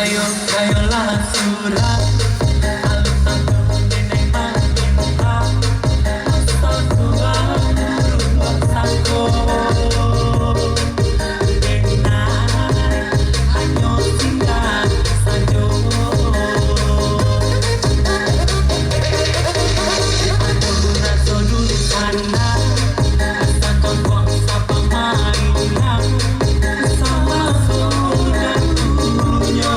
kayolah surat alun-alun nenek makinta satuan rumah sako denai anyo singgah sajo aduna sodun sana sakon wong sapa mainan sama sudah punya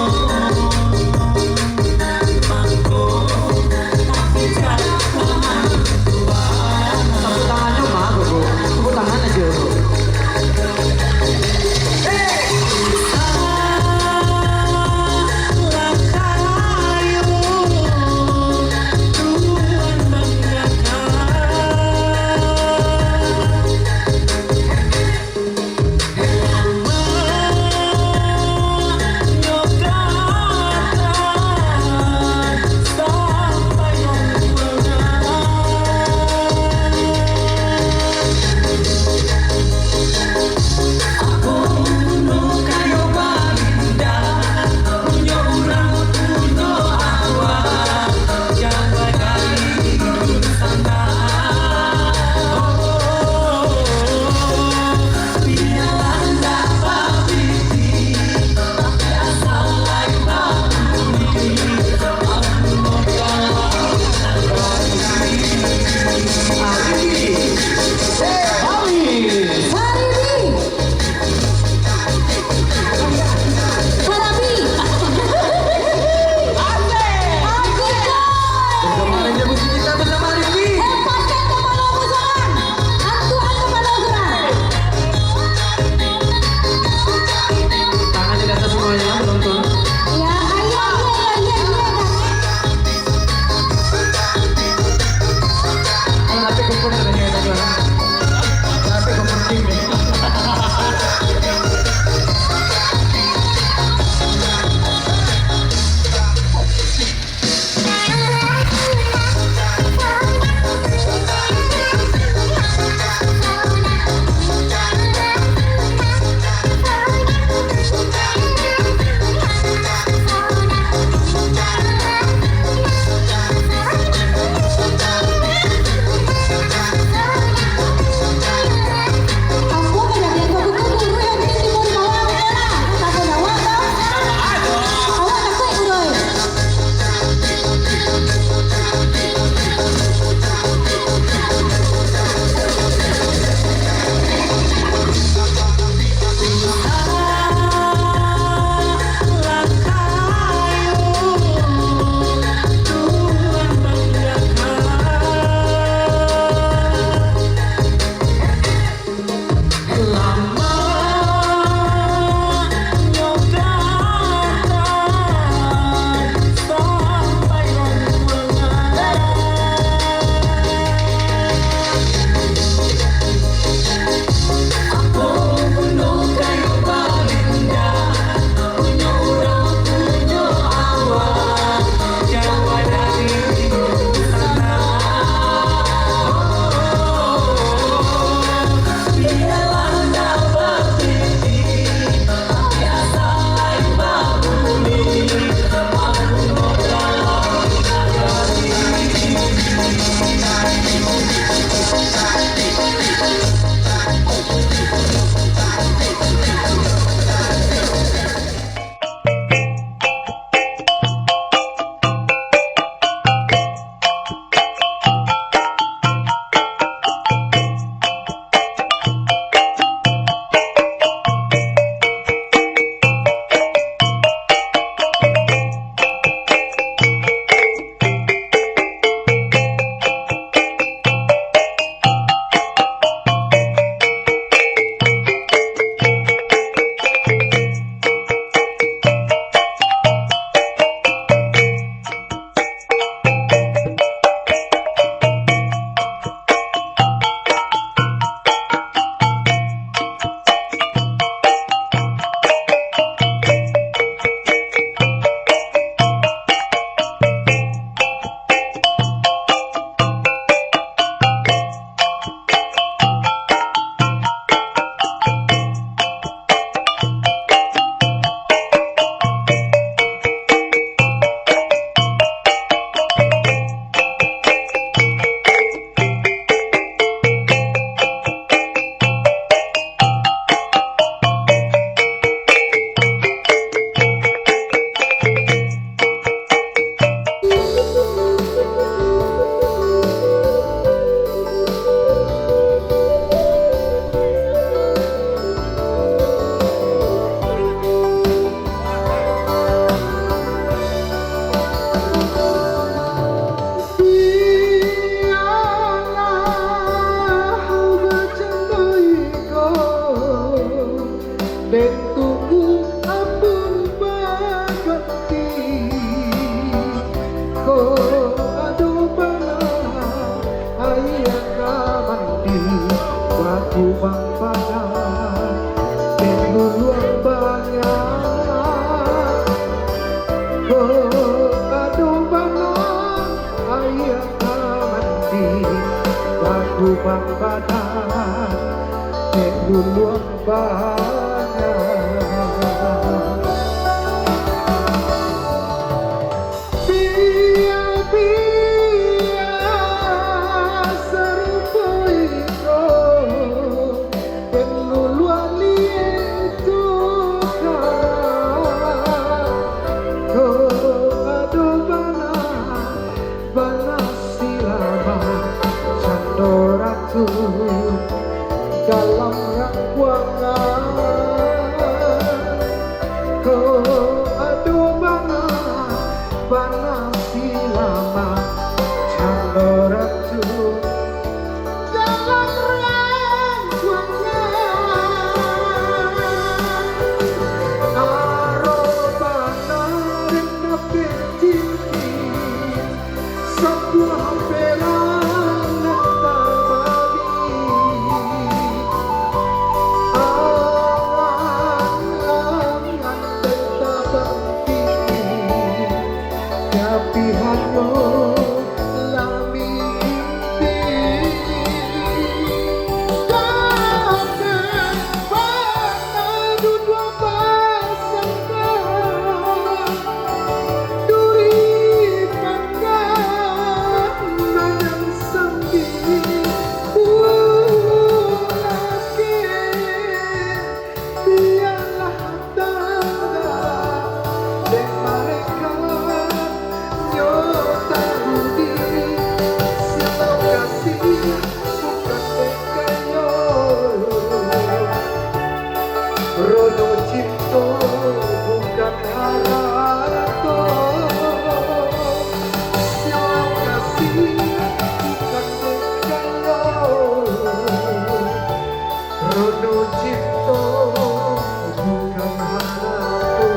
tunggu ampun baganti ko aduh bana ayah kamandi waktu bang pada luar banyak ko aduh bana ayah kamandi waktu bang pada luar banyak biar serupa itu dan luluan itu ko aduh bana silama candoratu dalam rangkuangan ko aduh bana silama candoratu dalam rangkuangan arobana rena pentinggi sebuah pelan Pihanyo lami Dapat padu dua pasangka Duri pangkat nadang sambil Ulake biarlah tangga dan mereka Rono cinta bukan harato Siang kasih bukan bergayo Rono cinta bukan harato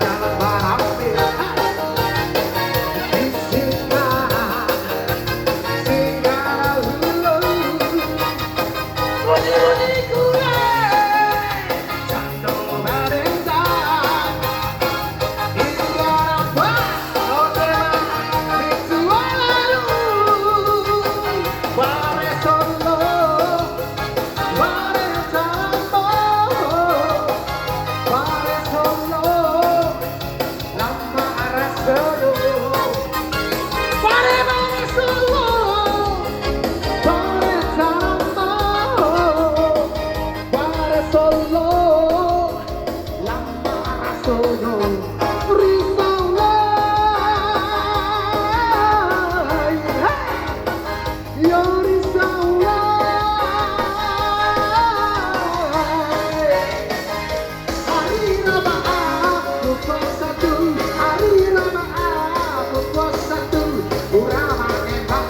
jalan berampil. Singgah bunyi kue jantung merendang hingga nampak kau terbang di tua lalu. Ware Solo, ware Jambo, ware Solo, lama rasono. Ware Solo, ware Jambo, ware Solo, lama rasono. Risaulai, hey, yo Risaulai. Hari Rama aku puasa tuh, hari Rama aku puasa tuh. Urama embak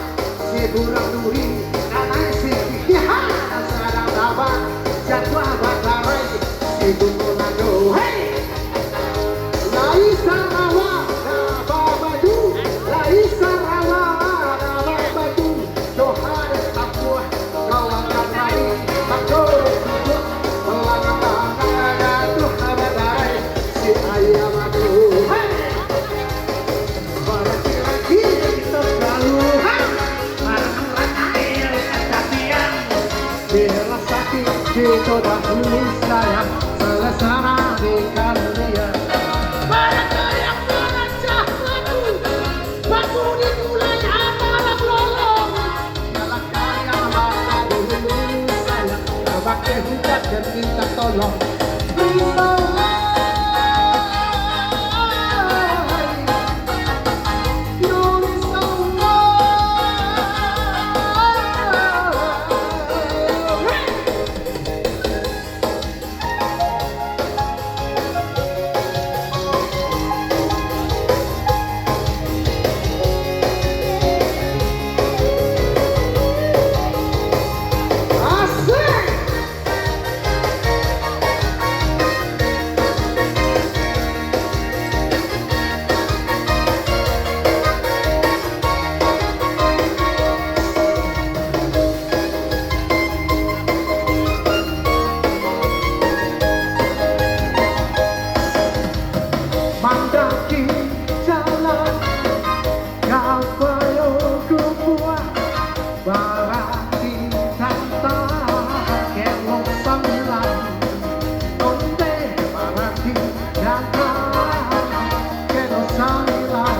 si burang duri, kanai si kikihan sadang dabang jatuh batarai si bukulado. Hey, lai sarawa naba badu, lai sarawa naba badu. Dohai Papua kawan kanai makore tujuh pelangan tuh abadai si ayam madu. Hey, laki-laki kita selalu laki-laki kejadian bila sakit kita dahulu sayang selesai di kalian. Barang yang merancah lagu baku dimulai amalan lolong. Kalau kalian mata dulu sayang pakai hujat dan minta tolong. Mandaki jalan kapayo kumpuan barati tanta kelong sambilan onde barati jaka kelong sambilan.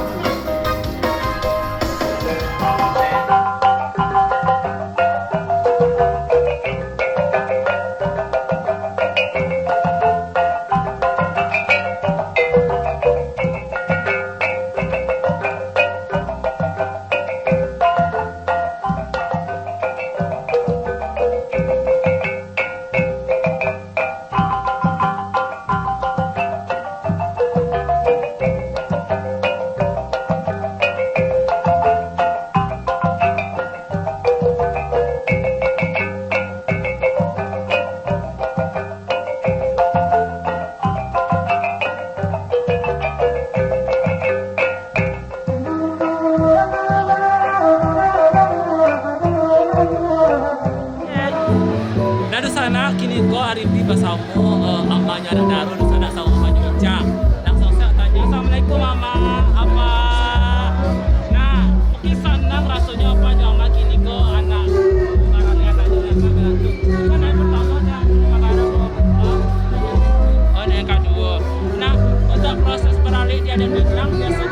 Dari sana kini gua Arifi bersama amaknya anak Darul di sana sama Mama Ica. Langsung saya tanya, Assalamualaikum Mama, apa? Nah, mungkin senang rasanya apa nyama kini go anak barang yang tanya yang kagak tuh. Kan yang pertama dah kagak ada oh yang kedua. Nah, untuk proses beralih dia dan bilang biasa